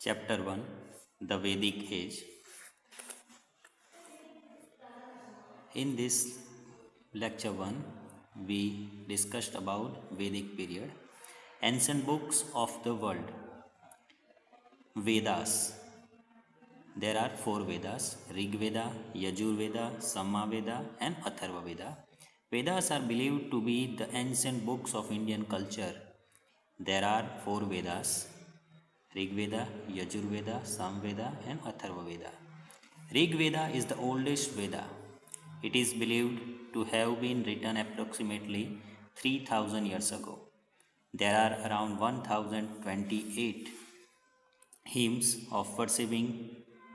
Chapter 1, The Vedic Age. In this lecture 1, we discussed about Vedic period, ancient books of the world, Vedas. There are 4 Vedas: Rig Veda, Yajur Veda, Sama Veda and Atharva Veda. Vedas are believed to be the ancient books of Indian culture. There are 4 Vedas: Rig Veda, Yajur Veda, Sam Veda and Atharva Veda. Rig Veda is the oldest Veda. It is believed to have been written approximately 3000 years ago. There are around 1028 hymns of worshiping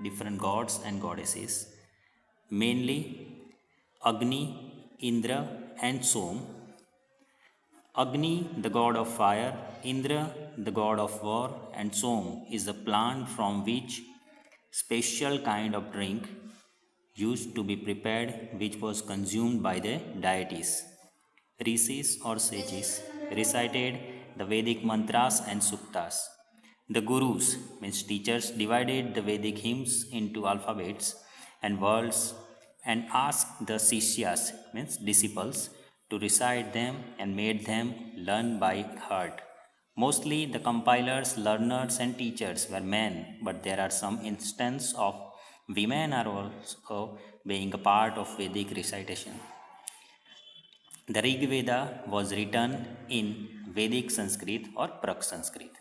different gods and goddesses, mainly Agni, Indra and Som. Agni, the god of fire, Indra, the god of war, and Som is the plant from which special kind of drink used to be prepared, which was consumed by the deities. Rishis or sages recited the Vedic mantras and suktas. The gurus, means teachers, divided the Vedic hymns into alphabets and words and asked the sishyas, means disciples, to recite them and made them learn by heart. Mostly the compilers, learners and teachers were men, but there are some instances of women are also being a part of Vedic recitation. The Rig Veda was written in Vedic Sanskrit or Prak Sanskrit.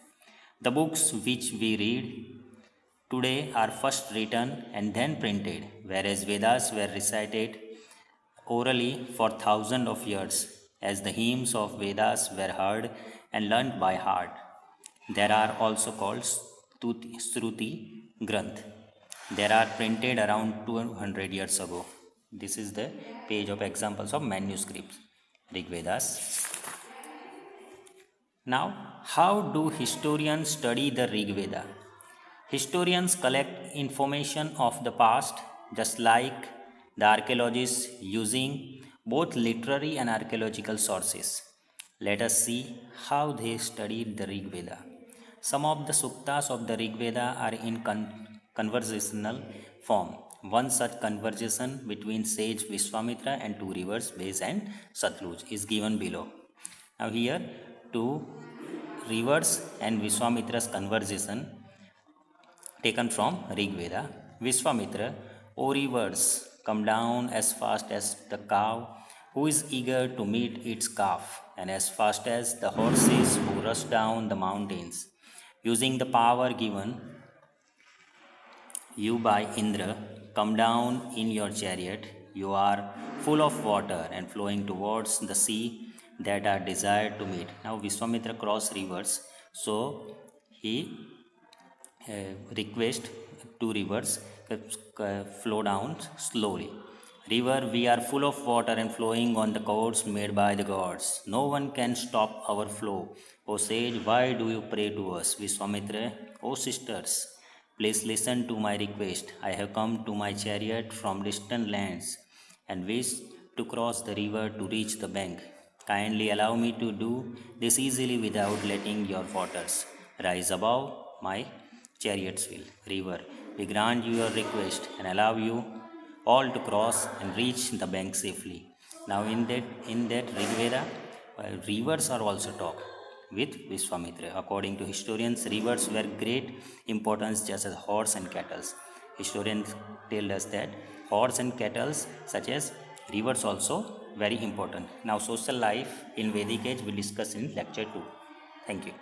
The books which we read today are first written and then printed, whereas Vedas were recited orally for thousands of years, as the hymns of Vedas were heard and learnt by heart. There are also called Shruti Granth. There are printed around 200 years ago. This is the page of examples of manuscripts, Rig Vedas. Now, how do historians study the Rig Veda? Historians collect information of the past, just like the archaeologists, using both literary and archaeological sources. Let us see how they studied the Rig Veda. Some of the suktas of the Rig Veda are in conversational form. One such conversation between sage Vishwamitra and 2 rivers, Bez and Satluj, is given below. Now here 2 rivers and Vishwamitra's conversation taken from Rig Veda. Vishwamitra, O rivers, come down as fast as the cow who is eager to meet its calf, and as fast as the horses who rush down the mountains. Using the power given you by Indra, come down in your chariot. You are full of water and flowing towards the sea that are desired to meet. Now Vishwamitra crossed rivers, so he request 2 rivers flow down slowly. River, we are full of water and flowing on the course made by the gods. No one can stop our flow. O sage, why do you pray to us? Vishwamitra, O sisters, please listen to my request. I have come to my chariot from distant lands and wish to cross the river to reach the bank. Kindly allow me to do this easily without letting your waters rise above my chariot's wheel. River, we grant you your request and allow you all to cross and reach the bank safely. Now in that Rig Veda, rivers are also talked with Vishwamitra. According to historians, rivers were great importance just as horse and cattle. Historians tell us that horse and cattle, such as rivers, also very important. Now social life in Vedic age we discuss in lecture 2. Thank you.